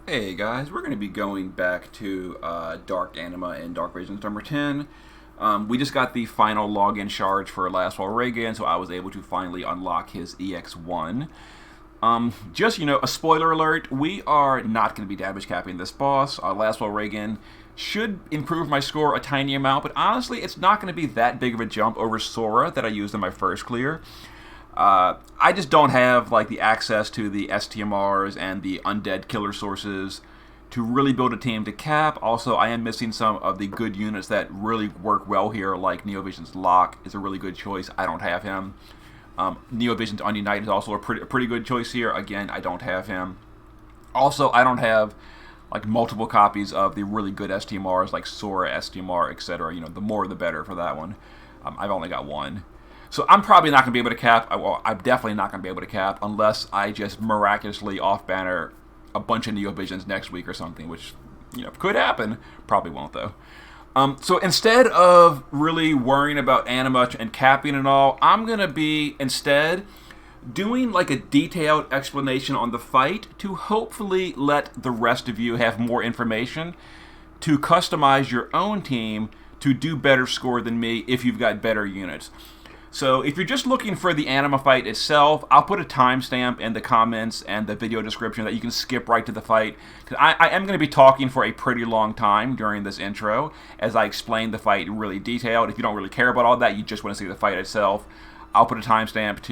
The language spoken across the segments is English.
Hey guys, we're going to be going back to Dark Anima and Dark Visions number 10. We just got the final login shards for Lassgen, so I was able to finally unlock his EX1. A spoiler alert, we are not going to be damage capping this boss. Lassgen should improve my score a tiny amount, but honestly, it's not going to be that big of a jump over Sora that I used in my first clear. I just don't have like the access to the STMRs and the undead killer sources to really build a team to cap. Also, I am missing some of the good units that really work well here, like Neovision's Locke is a really good choice. I don't have him. Neovision's Unite is also a pretty good choice here. Again, I don't have him. Also, I don't have like multiple copies of the really good STMRs like Sora STMR, etc. The more the better for that one. I've only got one. So I'm probably not going to be able to cap. I'm definitely not going to be able to cap unless I just miraculously off-banner a bunch of Neovisions next week or something, which could happen. Probably won't though. So instead of really worrying about Anima and capping and all, I'm going to be instead doing like a detailed explanation on the fight to hopefully let the rest of you have more information to customize your own team to do better score than me if you've got better units. So if you're just looking for the Anima fight itself, I'll put a timestamp in the comments and the video description that you can skip right to the fight. Because I am going to be talking for a pretty long time during this intro as I explain the fight really detailed. If you don't really care about all that, you just want to see the fight itself, I'll put a timestamp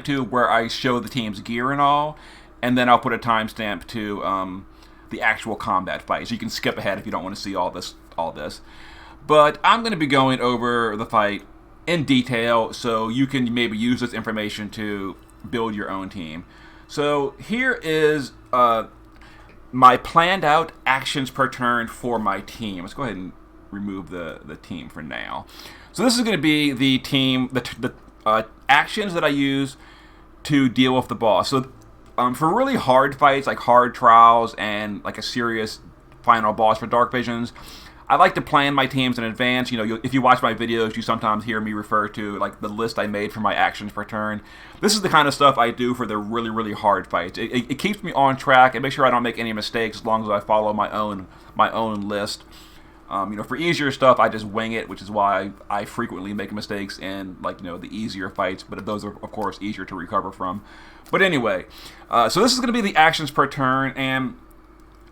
to where I show the team's gear and all, and then I'll put a timestamp to the actual combat fight. So you can skip ahead if you don't want to see all this. But I'm going to be going over the fight in detail so you can maybe use this information to build your own team. So here is my planned out actions per turn for my team. Let's go ahead and remove the team for now. So this is going to be the team, the actions that I use to deal with the boss. So for really hard fights like hard trials and like a serious final boss for Dark Visions, I like to plan my teams in advance. If you watch my videos, you sometimes hear me refer to like the list I made for my actions per turn. This is the kind of stuff I do for the really, really hard fights. It keeps me on track and makes sure I don't make any mistakes as long as I follow my own list. For easier stuff, I just wing it, which is why I frequently make mistakes in the easier fights. But those are of course easier to recover from. But anyway, so this is going to be the actions per turn, and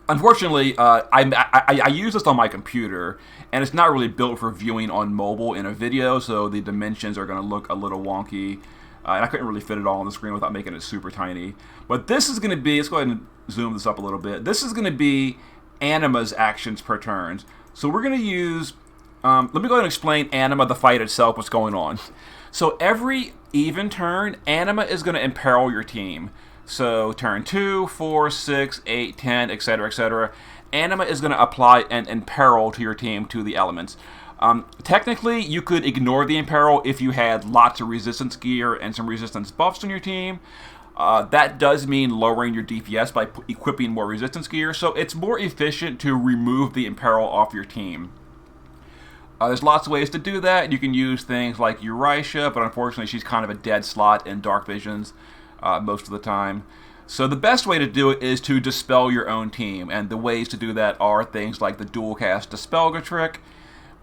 unfortunately, I use this on my computer, and it's not really built for viewing on mobile in a video, so the dimensions are going to look a little wonky, and I couldn't really fit it all on the screen without making it super tiny. But this is going to be, let's go ahead and zoom this up a little bit, this is going to be Anima's actions per turn. So we're going to use, let me go ahead and explain Anima, the fight itself, what's going on. So every even turn, Anima is going to imperil your team. So turn 2, 4, 6, 8, 10, etc., etc. Anima is going to apply an imperil to your team, to the elements. Technically, you could ignore the imperil if you had lots of resistance gear and some resistance buffs on your team. That does mean lowering your DPS by equipping more resistance gear, so it's more efficient to remove the imperil off your team. There's lots of ways to do that. You can use things like Eurisha, but unfortunately she's kind of a dead slot in Dark Visions most of the time. So the best way to do it is to dispel your own team, and the ways to do that are things like the dual cast Dispelga trick.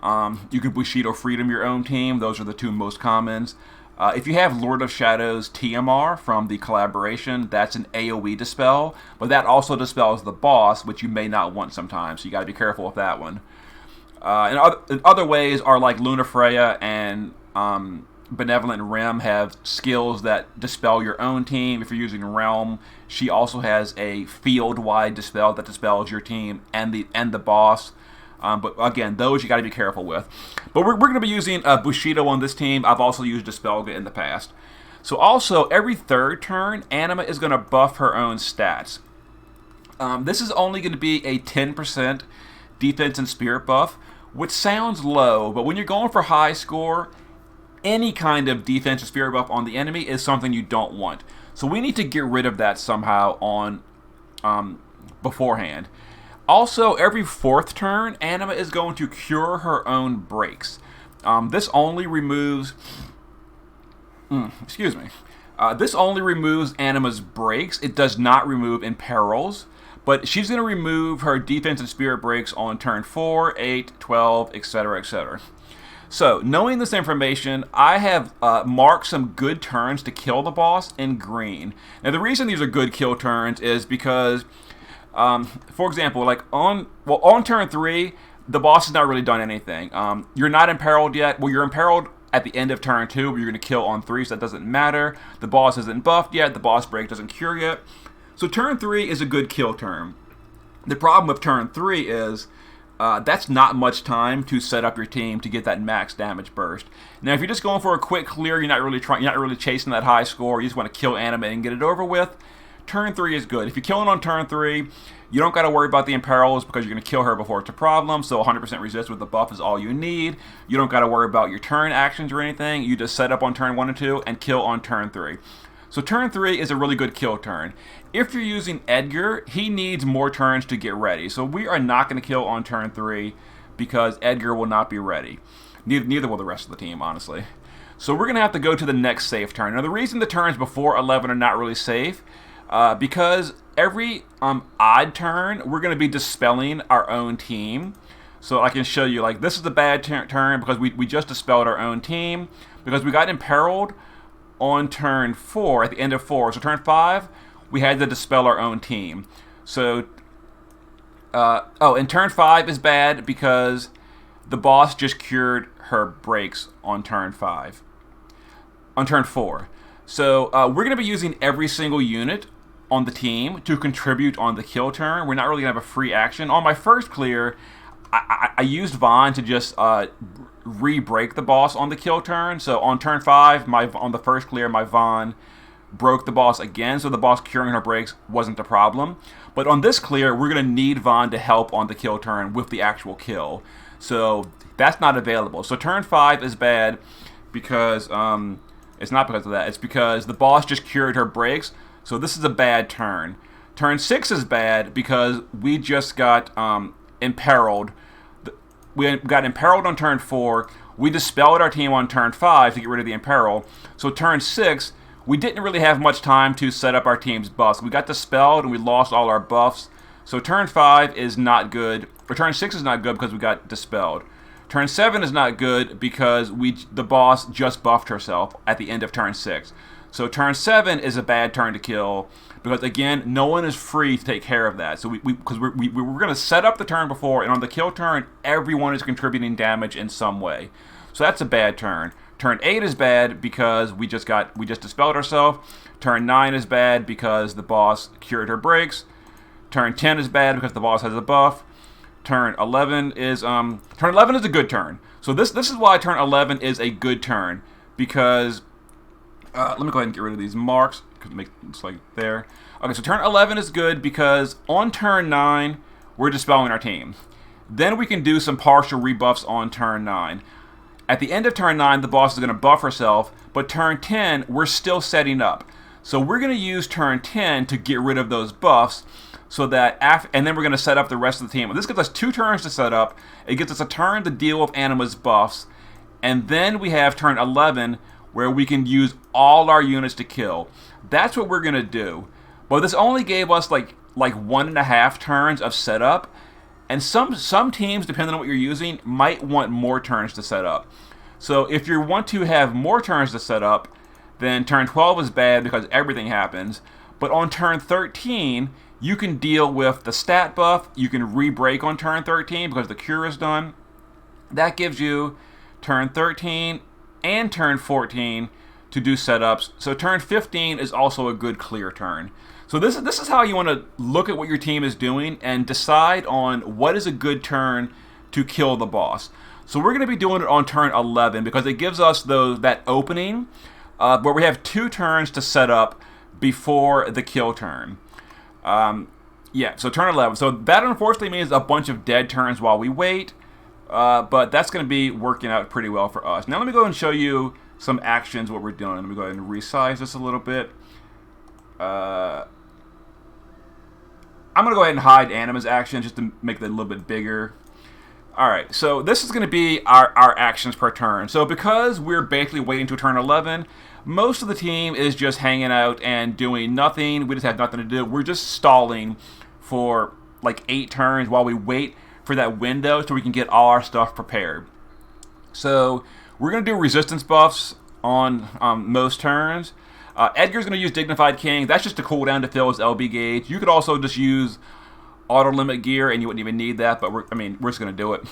You can Bushido Freedom your own team. Those are the two most commons. If you have Lord of Shadows TMR from the collaboration, that's an AoE dispel, but that also dispels the boss, which you may not want sometimes, so you got to be careful with that one. And other ways are like Lunafreya and Benevolent Rim have skills that dispel your own team. If you're using Realm, she also has a field-wide dispel that dispels your team and the boss. But again, those you got to be careful with. But we're going to be using Bushido on this team. I've also used Dispelga in the past. So also, every third turn, Anima is going to buff her own stats. This is only going to be a 10% defense and spirit buff, which sounds low, but when you're going for high score, any kind of defense and spirit buff on the enemy is something you don't want. So we need to get rid of that somehow on beforehand. Also, every fourth turn, Anima is going to cure her own breaks. This only removes... This only removes Anima's breaks. It does not remove imperils. But she's going to remove her defense and spirit breaks on turn 4, 8, 12, etc., etc. So, knowing this information, I have marked some good turns to kill the boss in green. Now, the reason these are good kill turns is because, for example, like on turn 3, the boss has not really done anything. You're not imperiled yet. Well, you're imperiled at the end of turn 2, but you're going to kill on 3, so that doesn't matter. The boss isn't buffed yet. The boss break doesn't cure yet. So turn 3 is a good kill turn. The problem with turn 3 is that's not much time to set up your team to get that max damage burst. Now, if you're just going for a quick clear, you're not really chasing that high score. You just want to kill Anima and get it over with. Turn 3 is good. If you're killing on turn 3, you don't got to worry about the imperils because you're going to kill her before it's a problem. So 100% resist with the buff is all you need. You don't got to worry about your turn actions or anything. You just set up on turn 1 and 2 and kill on turn 3. So turn 3 is a really good kill turn. If you're using Edgar, he needs more turns to get ready. So we are not going to kill on turn 3 because Edgar will not be ready. Neither will the rest of the team, honestly. So we're going to have to go to the next safe turn. Now, the reason the turns before 11 are not really safe, because every odd turn, we're going to be dispelling our own team. So I can show you, like, this is a bad turn because we just dispelled our own team because we got imperiled on turn 4, at the end of 4. So turn 5, we had to dispel our own team. So, and turn 5 is bad because the boss just cured her breaks on turn 5. On turn 4. So we're going to be using every single unit on the team to contribute on the kill turn. We're not really going to have a free action. On my first clear, I used Vaughn to just re-break the boss on the kill turn. So on turn 5, on the first clear, my Vaughn broke the boss again, so the boss curing her breaks wasn't the problem. But on this clear, we're going to need Vaughn to help on the kill turn with the actual kill. So that's not available. So turn 5 is bad because, it's not because of that, it's because the boss just cured her breaks. So this is a bad turn. Turn 6 is bad because we just got imperiled. We got imperiled on turn 4. We dispelled our team on turn 5 to get rid of the imperil. So turn 6, we didn't really have much time to set up our team's buffs. We got dispelled and we lost all our buffs. So turn 5 is not good. Or turn 6 is not good because we got dispelled. Turn 7 is not good because the boss just buffed herself at the end of turn 6. So turn 7 is a bad turn to kill because, again, no one is free to take care of that. So because we're going to set up the turn before, and on the kill turn, everyone is contributing damage in some way. So that's a bad turn. Turn 8 is bad because we just dispelled ourselves. Turn 9 is bad because the boss cured her breaks. Turn 10 is bad because the boss has a buff. Turn 11 is a good turn. So this is why turn 11 is a good turn, because let me go ahead and get rid of these marks because it makes it like there. Okay, so turn 11 is good because on turn 9 we're dispelling our team. Then we can do some partial rebuffs on turn 9. At the end of turn 9, the boss is going to buff herself, but turn 10 we're still setting up. So we're going to use turn 10 to get rid of those buffs, so that and then we're going to set up the rest of the team. This gives us 2 turns to set up. It gives us a turn to deal with Anima's buffs, and then we have turn 11 where we can use all our units to kill. That's what we're going to do. But this only gave us like 1.5 turns of setup, and some teams, depending on what you're using, might want more turns to set up. So if you want to have more turns to set up, then turn 12 is bad because everything happens. But on turn 13, you can deal with the stat buff. You can re-break on turn 13 because the cure is done. That gives you turn 13 and turn 14 to do setups. So turn 15 is also a good clear turn. So this is how you want to look at what your team is doing and decide on what is a good turn to kill the boss. So we're going to be doing it on turn 11 because it gives us that opening where we have 2 turns to set up before the kill turn. So turn 11. So that unfortunately means a bunch of dead turns while we wait. But that's going to be working out pretty well for us. Now let me go and show you some actions, what we're doing. Let me go ahead and resize this a little bit. I'm going to go ahead and hide Anima's action just to make it a little bit bigger. Alright, so this is going to be our actions per turn. So because we're basically waiting to turn 11, most of the team is just hanging out and doing nothing. We just have nothing to do. We're just stalling for like 8 turns while we wait for that window so we can get all our stuff prepared. So we're going to do resistance buffs on most turns. Edgar's going to use Dignified King. That's just a cooldown to fill his LB gauge. You could also just use auto limit gear, and you wouldn't even need that, but we're just going to do it.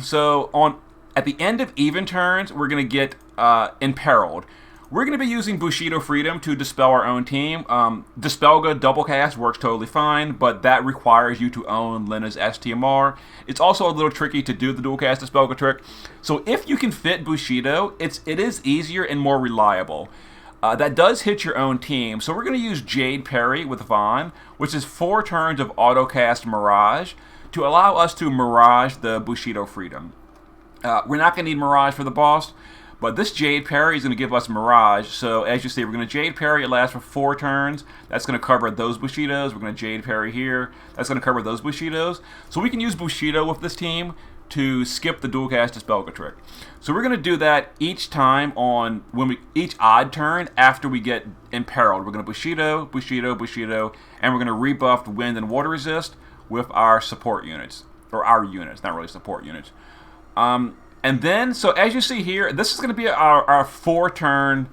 So at the end of even turns, we're going to get Imperiled. We're going to be using Bushido Freedom to dispel our own team. Dispelga double cast works totally fine, but that requires you to own Lena's STMR. It's also a little tricky to do the dual cast Dispelga trick. So if you can fit Bushido, it is easier and more reliable. That does hit your own team. So we're going to use Jade Parry with Vaughn, which is 4 turns of autocast Mirage to allow us to Mirage the Bushido Freedom. We're not going to need Mirage for the boss, but this Jade Parry is going to give us Mirage. So as you see, we're going to Jade Parry. It lasts for 4 turns. That's going to cover those Bushidos. We're going to Jade Parry here. That's going to cover those Bushidos. So we can use Bushido with this team to skip the dual cast Dispelga trick. So we're going to do that each time each odd turn after we get Imperiled. We're going to Bushido, Bushido, Bushido, and we're going to rebuff Wind and Water Resist with our support units. Or our units, not really support units. And then, so as you see here, this is going to be our 4-turn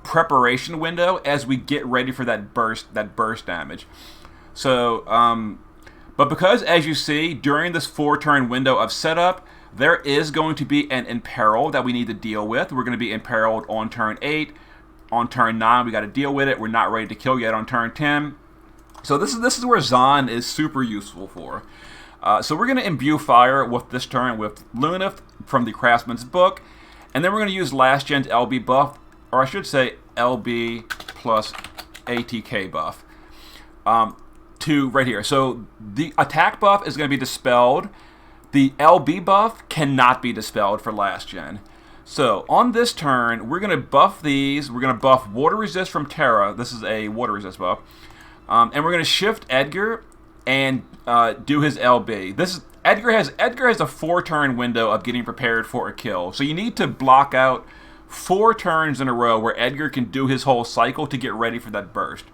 preparation window as we get ready for that burst damage. So, but because, as you see, during this 4-turn window of setup, there is going to be an Imperil that we need to deal with. We're going to be Imperiled on turn 8. On turn 9, we got to deal with it. We're not ready to kill yet on turn 10. So this is where Zahn is super useful for. So we're going to imbue fire with this turn with Lunith from the Craftsman's Book. And then we're going to use Last Gen's LB buff, or I should say LB plus ATK buff. To right here. So the attack buff is going to be dispelled. The LB buff cannot be dispelled for Last Gen. So on this turn, we're going to buff these. We're going to buff Water Resist from Terra. This is a Water Resist buff. And we're going to shift Edgar and do his LB. Edgar has a 4-turn window of getting prepared for a kill. So you need to block out 4 turns in a row where Edgar can do his whole cycle to get ready for that burst.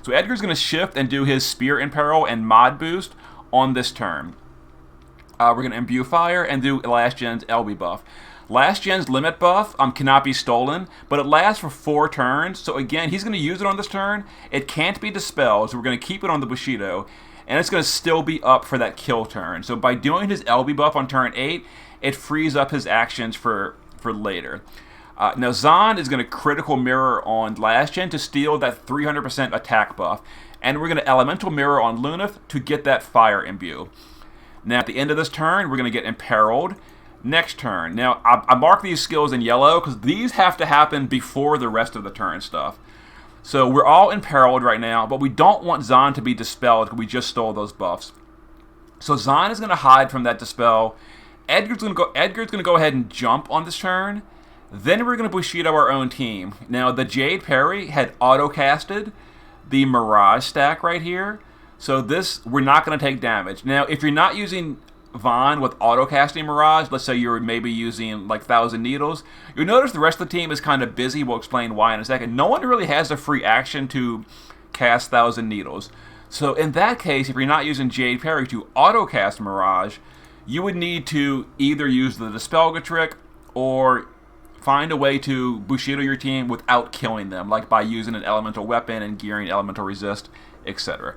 So Edgar's going to shift and do his Spear Imperil and Mod Boost on this turn. We're going to imbue fire and do Last Gen's LB buff. Last Gen's limit buff cannot be stolen, but it lasts for 4 turns. So again, he's going to use it on this turn. It can't be dispelled, so we're going to keep it on the Bushido. And it's going to still be up for that kill turn. So by doing his LB buff on turn 8, it frees up his actions for later. Now Zahn is going to critical mirror on Last Gen to steal that 300% attack buff. And we're going to elemental mirror on Lunith to get that fire imbue. Now at the end of this turn, we're going to get Imperiled. Next turn. Now I mark these skills in yellow because these have to happen before the rest of the turn stuff. So we're all Imperiled right now, but we don't want Zahn to be dispelled because we just stole those buffs. So Zahn is going to hide from that dispel. Edgar's going to go ahead and jump on this turn. Then we're going to Bushido our own team. Now, the Jade Parry had auto-casted the Mirage stack right here. So we're not going to take damage. Now, if you're not using Vaughn with auto-casting Mirage, let's say you're maybe using like 1,000 Needles, you'll notice the rest of the team is kind of busy. We'll explain why in a second. No one really has a free action to cast 1,000 Needles. So in that case, if you're not using Jade Parry to auto-cast Mirage, you would need to either use the Dispelga trick or find a way to Bushido your team without killing them, like by using an elemental weapon and gearing elemental resist, etc.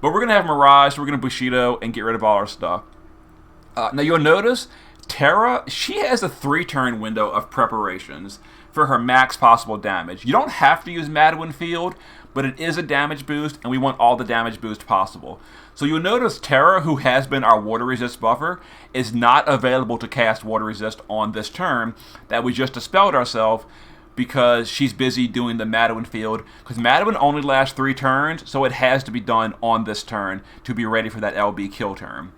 But we're going to have Mirage, so we're going to Bushido and get rid of all our stuff. Now you'll notice Terra, she has a 3-turn window of preparations for her max possible damage. You don't have to use Madwin Field, but it is a damage boost, and we want all the damage boost possible. So you'll notice Terra, who has been our Water Resist buffer, is not available to cast Water Resist on this turn that we just dispelled ourselves because she's busy doing the Madwin Field, because Madwin only lasts 3 turns, so it has to be done on this turn to be ready for that LB kill turn.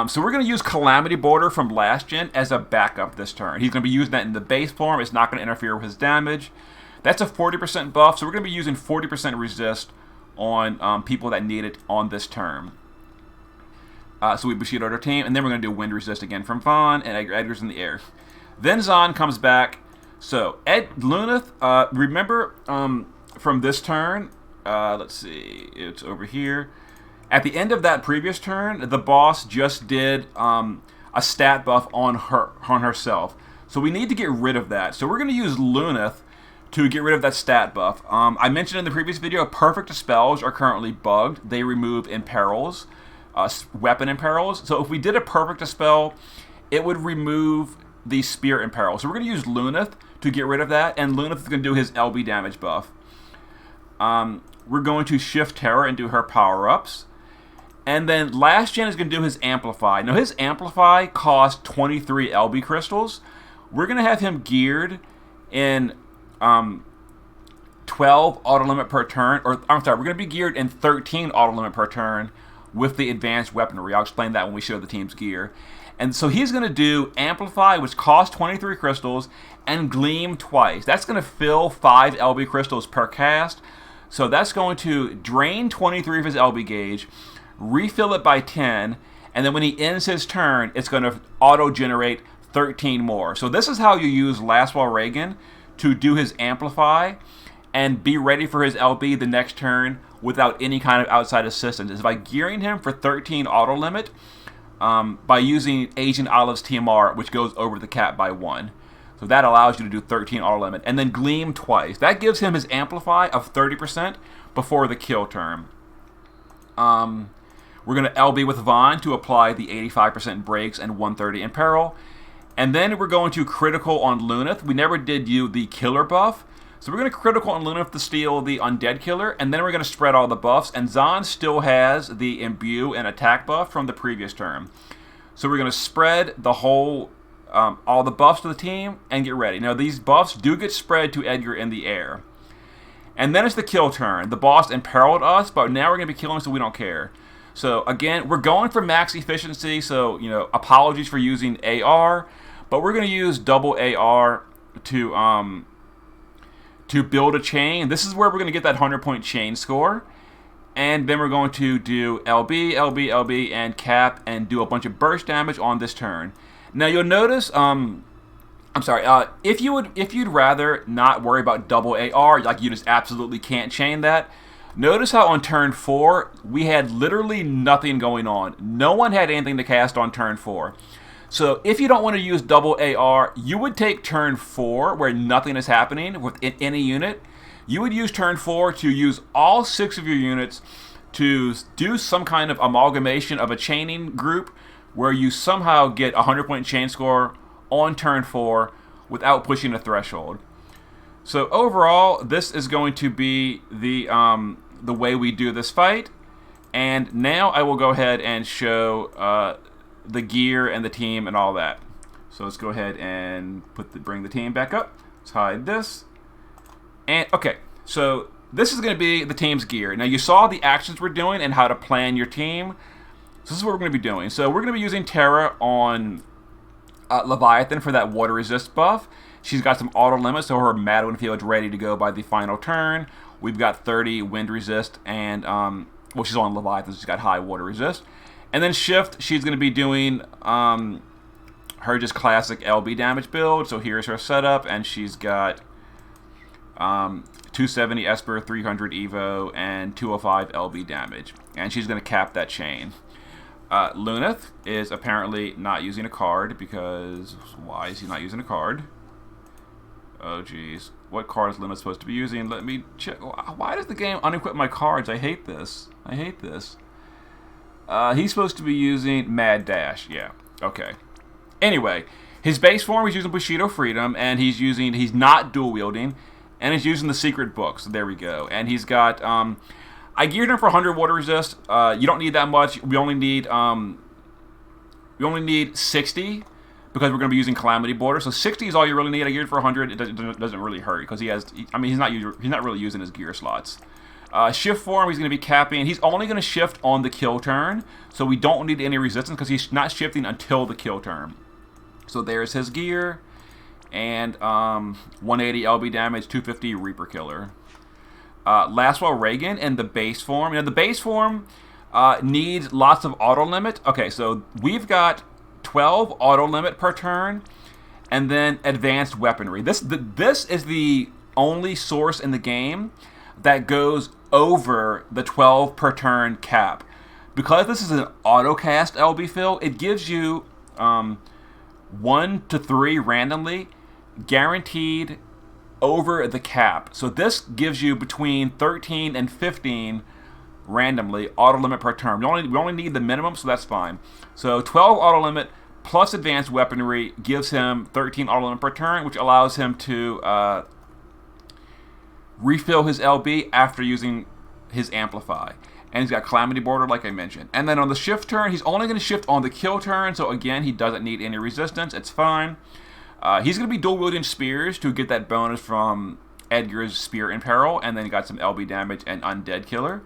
So we're going to use Calamity Border from Last Gen as a backup this turn. He's going to be using that in the base form. It's not going to interfere with his damage. That's a 40% buff, so we're going to be using 40% resist on people that need it on this turn. So we Bushido'd our team, and then we're going to do Wind Resist again from Vaughn, and Edgar's in the air. Then Zahn comes back. So Luneth, remember from this turn, let's see, it's over here. At the end of that previous turn, the boss just did a stat buff on herself. So we need to get rid of that. So we're going to use Luneth to get rid of that stat buff. I mentioned in the previous video, perfect spells are currently bugged. They remove imperils, weapon imperils. So if we did a perfect spell, it would remove the spear imperil. So we're going to use Luneth to get rid of that, and Luneth is going to do his LB damage buff. We're going to shift Terra and do her power-ups. And then Lassgen is going to do his Amplify. Now his Amplify costs 23 LB crystals. We're going to have him geared in 12 auto limit per turn. Or I'm sorry, we're going to be geared in 13 auto limit per turn with the advanced weaponry. I'll explain that when we show the team's gear. And so he's going to do Amplify, which costs 23 crystals, and Gleam twice. That's going to fill 5 LB crystals per cast. So that's going to drain 23 of his LB gauge, refill it by 10, and then when he ends his turn, it's going to auto-generate 13 more. So this is how you use Lassgen Reagan to do his Amplify and be ready for his LB the next turn without any kind of outside assistance. Is by gearing him for 13 auto limit by using Agent Olive's TMR, which goes over the cap by 1. So that allows you to do 13 auto limit. And then Gleam twice. That gives him his Amplify of 30% before the kill turn. We're going to LB with Vaughn to apply the 85% breaks and 130 imperil. And then we're going to critical on Luneth. We never did you the killer buff. So we're going to critical on Luneth to steal the undead killer. And then we're going to spread all the buffs. And Zahn still has the imbue and attack buff from the previous turn. So we're going to spread the whole, all the buffs to the team and get ready. Now these buffs do get spread to Edgar in the air. And then it's the kill turn. The boss imperiled us, but now we're going to be killing, so we don't care. So again, we're going for max efficiency, so apologies for using AR, but we're going to use double AR to build a chain. This is where we're going to get that 100-point chain score. And then we're going to do LB, LB, LB, and cap, and do a bunch of burst damage on this turn. Now you'll notice, if you'd rather not worry about double AR, like you just absolutely can't chain that, notice how on turn 4, we had literally nothing going on. No one had anything to cast on turn 4. So if you don't want to use double AR, you would take turn 4, where nothing is happening with any unit. You would use turn 4 to use all 6 of your units to do some kind of amalgamation of a chaining group where you somehow get a 100-point chain score on turn 4 without pushing a threshold. So overall, this is going to be the way we do this fight. And now I will go ahead and show the gear and the team and all that. So let's go ahead and bring the team back up. Let's hide this. And okay, so this is going to be the team's gear. Now you saw the actions we're doing and how to plan your team. So this is what we're going to be doing. So we're going to be using Terra on Leviathan for that water resist buff. She's got some auto limits, so her Madwin Field's ready to go by the final turn. We've got 30 wind resist, and well, she's on Leviathan, so she's got high water resist. And then shift, she's going to be doing her just classic LB damage build. So here's her setup, and she's got 270 Esper, 300 Evo, and 205 LB damage. And she's going to cap that chain. Luneth is apparently not using a card because why is he not using a card? Oh geez, what card is Luneth supposed to be using? Let me check. Why does the game unequip my cards? I hate this. I hate this. He's supposed to be using Mad Dash. Yeah. Okay. Anyway, his base form he's using Bushido Freedom, and he's not dual wielding, and he's using the Secret Book. So there we go. And he's got I geared him for 100 water resist. You don't need that much. We only need 60 because we're going to be using Calamity Border. So 60 is all you really need. I geared for 100. It doesn't really hurt because he's not really using his gear slots. Shift form, he's going to be capping. He's only going to shift on the kill turn, so we don't need any resistance because he's not shifting until the kill turn. So there's his gear, and 180 LB damage, 250 Reaper Killer. Lassgen Reagan in the base form. The base form, needs lots of auto limit. Okay, so we've got 12 auto limit per turn, and then advanced weaponry. This is the only source in the game that goes over the 12 per turn cap. Because this is an auto cast LB fill, it gives you 1 to 3 randomly, guaranteed over the cap. So this gives you between 13 and 15 randomly auto limit per turn. We only need the minimum, so that's fine. So 12 auto limit plus advanced weaponry gives him 13 auto limit per turn, which allows him to refill his LB after using his amplify. And he's got Calamity Border, like I mentioned. And then on the shift turn, he's only going to shift on the kill turn, so again, he doesn't need any resistance. It's fine. He's going to be dual wielding spears to get that bonus from Edgar's Spear in Peril, and then he got some LB damage and Undead Killer.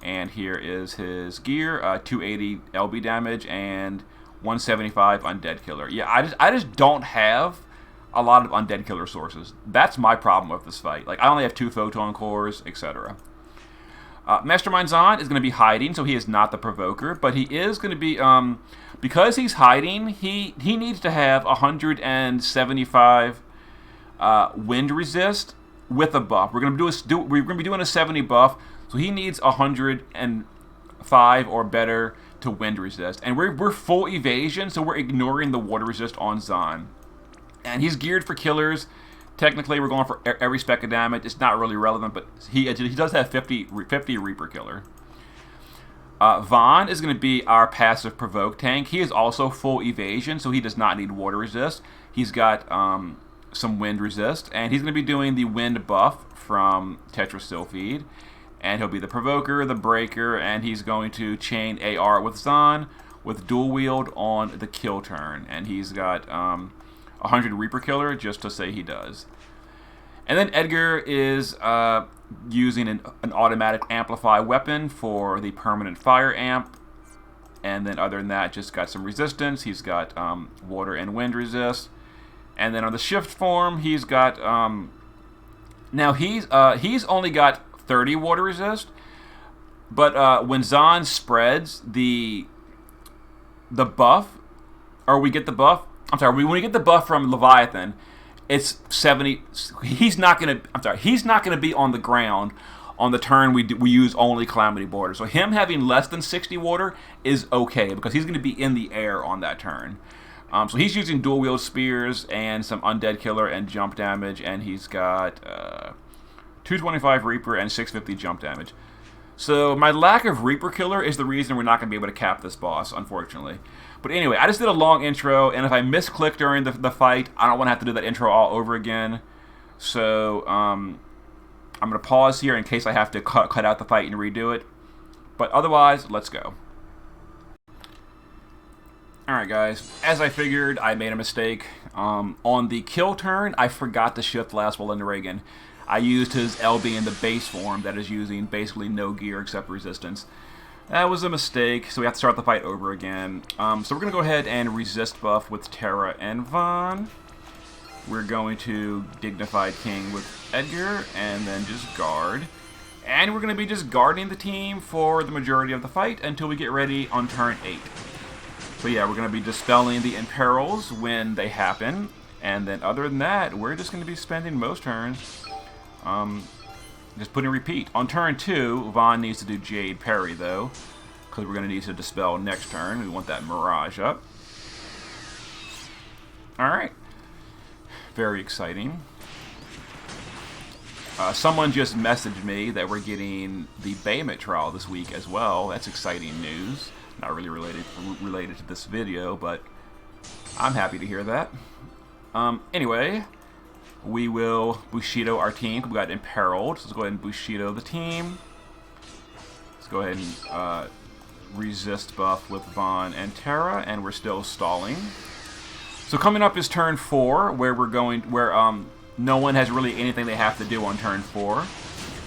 And here is his gear, 280 LB damage and 175 Undead Killer. Yeah, I just don't have a lot of Undead Killer sources. That's my problem with this fight. Like, I only have 2 Photon Cores, etc. Mastermind Zahn is going to be hiding, so he is not the Provoker, but he is going to be, because he's hiding, he needs to have 175 wind resist with a buff. We're going to be doing a 70 buff, so he needs 105 or better to wind resist. And we're full evasion, so we're ignoring the water resist on Zahn. And he's geared for killers. Technically, we're going for every spec of damage. It's not really relevant, but he does have 50 Reaper Killer. Vaughn is going to be our passive Provoke tank. He is also full evasion, so he does not need water resist. He's got some wind resist, and he's going to be doing the wind buff from Tetra Sylphid. And he'll be the Provoker, the Breaker, and he's going to chain AR with Zahn with dual wield on the kill turn. And he's got 100 Reaper Killer, just to say he does. And then Edgar is using an automatic Amplify weapon for the permanent Fire Amp. And then other than that, just got some resistance. He's got water and wind resist. And then on the shift form, he's got... now, he's only got 30 water resist. But when Zahn spreads the buff, or we get the buff... I'm sorry, when we get the buff from Leviathan, it's 70. He's not gonna be on the ground on the turn we use only Calamity Border. So him having less than 60 water is okay because he's gonna be in the air on that turn. So he's using dual wield spears and some Undead Killer and jump damage, and he's got 225 Reaper and 650 jump damage. So my lack of Reaper Killer is the reason we're not going to be able to cap this boss, unfortunately. But anyway, I just did a long intro, and if I misclick during the fight, I don't want to have to do that intro all over again. So I'm going to pause here in case I have to cut out the fight and redo it. But otherwise, let's go. Alright guys, as I figured, I made a mistake. On the kill turn, I forgot to shift Last Will into Reagan. I used his LB in the base form that is using basically no gear except resistance. That was a mistake, so we have to start the fight over again. So we're going to go ahead and resist buff with Terra and Vaughn. We're going to Dignified King with Edgar, and then just guard. And we're going to be just guarding the team for the majority of the fight until we get ready on turn 8. So yeah, we're going to be dispelling the imperils when they happen. And then other than that, we're just going to be spending most turns just putting repeat. On turn 2, Vaughn needs to do Jade Parry, though, because we're going to need to dispel next turn. We want that Mirage up. Alright. Very exciting. Someone just messaged me that we're getting the Bahamut trial this week as well. That's exciting news. Not really related to this video, but I'm happy to hear that. Anyway, we will Bushido our team. We got Imperiled. So let's go ahead and Bushido the team. Let's go ahead and resist buff with Vaughn and Terra, and we're still stalling. So coming up is turn 4, where no one has really anything they have to do on turn 4.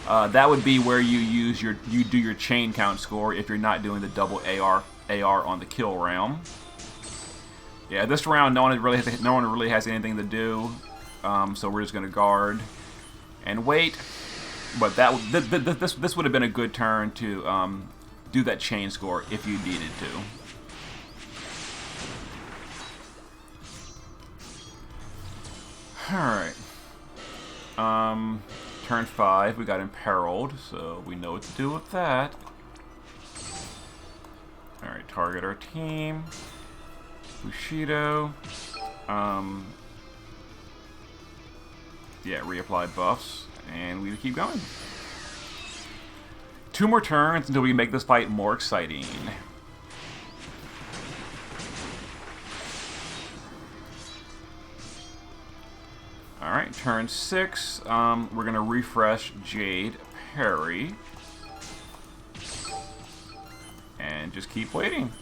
That would be where you do your chain count score if you're not doing the double AR on the kill realm. Yeah, this round no one really has anything to do, so we're just gonna guard and wait. But this would have been a good turn to do that chain score if you needed to. Alright. Turn 5, we got Imperiled, so we know what to do with that. Alright, target our team. Bushido. Yeah, reapply buffs, and we keep going. 2 more turns until we make this fight more exciting. Alright, turn 6. We're going to refresh Jade Parry. And just keep waiting.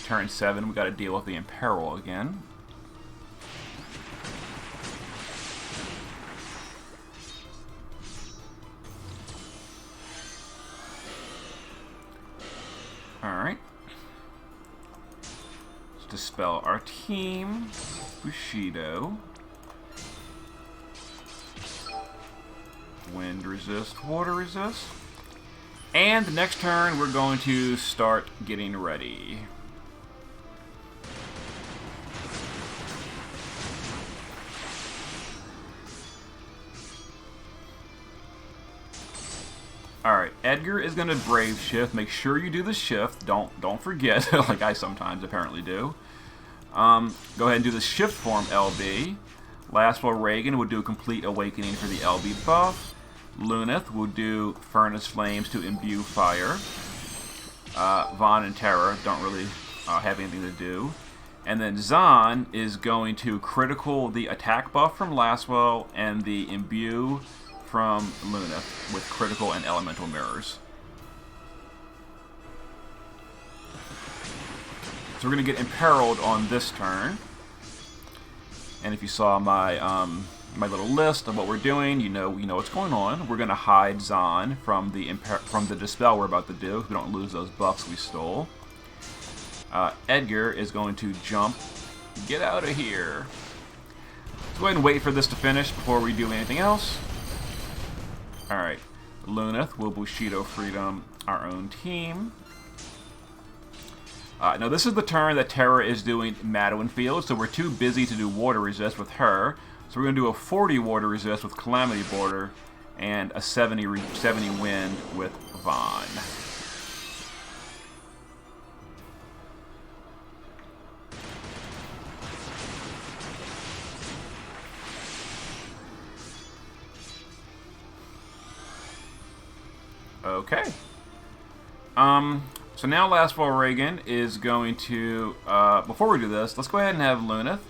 Turn 7, we got to deal with the Imperil again. Alright. Let's dispel our team. Bushido. Wind resist, water resist. And the next turn, we're going to start getting ready. Alright, Edgar is going to Brave Shift. Make sure you do the shift. Don't forget, like I sometimes apparently do. Go ahead and do the shift form LB. Lastful Reagan will do Complete Awakening for the LB buff. Luneth will do Furnace Flames to imbue fire. Vaughn and Terra don't really have anything to do. And then Zahn is going to critical the attack buff from Lastwell and the imbue from Luneth with critical and elemental mirrors. So we're going to get Imperiled on this turn. And if you saw my my little list of what we're doing, you know what's going on. We're going to hide Zahn from the Dispel we're about to do, so we don't lose those buffs we stole. Edgar is going to jump. Get out of here. Let's go ahead and wait for this to finish before we do anything else. Alright. Luneth will Bushido Freedom our own team. Now this is the turn that Terra is doing Madeline Field, so we're too busy to do Water Resist with her. So we're going to do a 40 Water Resist with Calamity Border and a 70 Wind with Vaughn. Okay. So now Lastfall Reagan is going to, before we do this, let's go ahead and have Luneth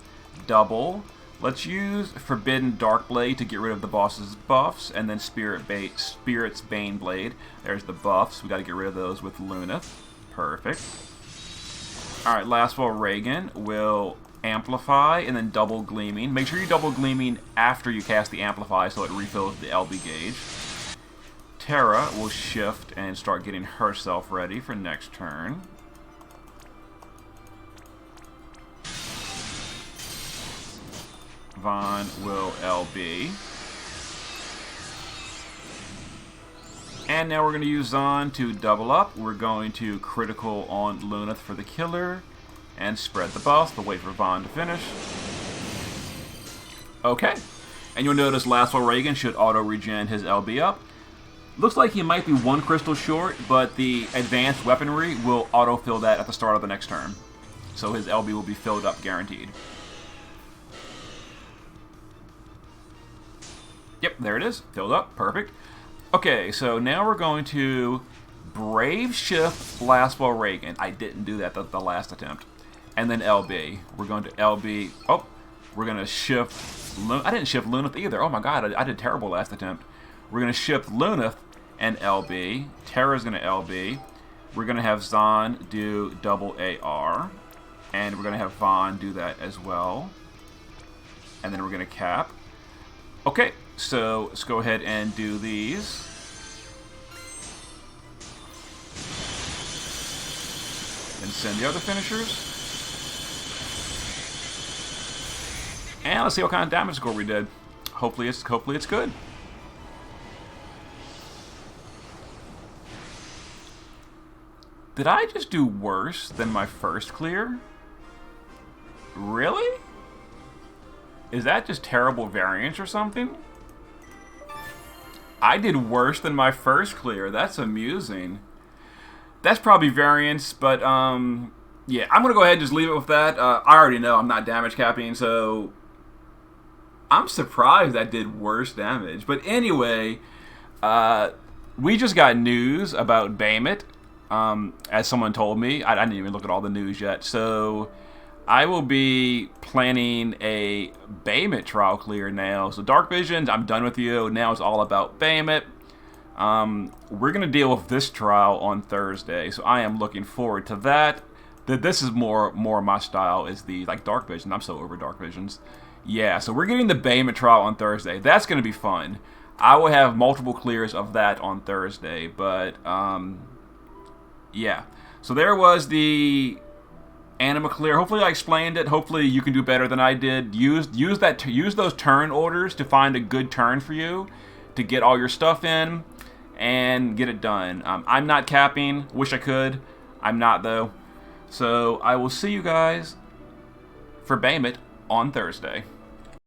double. Let's use Forbidden Darkblade to get rid of the boss's buffs, and then Spirit's Baneblade. There's the buffs. We got to get rid of those with Luneth. Perfect. Alright, Lastfall Reagan will Amplify and then double Gleaming. Make sure you double Gleaming after you cast the Amplify so it refills the LB gauge. Terra will shift and start getting herself ready for next turn. Vaughn will LB. And now we're going to use Zahn to double up. We're going to critical on Luneth for the killer and spread the buffs, but wait for Vaughn to finish. Okay. And you'll notice Lastfall Reagan should auto-regen his LB up. Looks like he might be 1 crystal short, but the advanced weaponry will autofill that at the start of the next turn. So his LB will be filled up guaranteed. Yep, there it is. Filled up. Perfect. Okay, so now we're going to Brave Shift Lastfall Reagan. I didn't do that the last attempt. And then LB. We're going to LB. Oh, we're going to shift. I didn't shift Luneth either. Oh my god, I did terrible last attempt. We're going to shift Luneth and LB. Terra's going to LB. We're going to have Zahn do double AR. And we're going to have Vaughn do that as well. And then we're going to cap. Okay, so let's go ahead and do these. And send the other finishers. And let's see what kind of damage score we did. Hopefully it's good. Did I just do worse than my first clear? Really? Is that just terrible variance or something? I did worse than my first clear. That's amusing. That's probably variance, but yeah, I'm gonna go ahead and just leave it with that. I already know I'm not damage capping, so I'm surprised that did worse damage. But anyway, we just got news about Baymit, as someone told me. I didn't even look at all the news yet, so I will be planning a Baymit trial clear now. So Dark Visions, I'm done with you. Now it's all about Baymit. We're going to deal with this trial on Thursday, so I am looking forward to that. This is more my style, is the Dark Vision. I'm so over Dark Visions. Yeah, so we're getting the Baymit trial on Thursday. That's going to be fun. I will have multiple clears of that on Thursday, but yeah. So there was the Anima clear. Hopefully I explained it. Hopefully you can do better than I did. Use those turn orders to find a good turn for you to get all your stuff in and get it done. I'm not capping. Wish I could. I'm not though. So I will see you guys for Baymit on Thursday.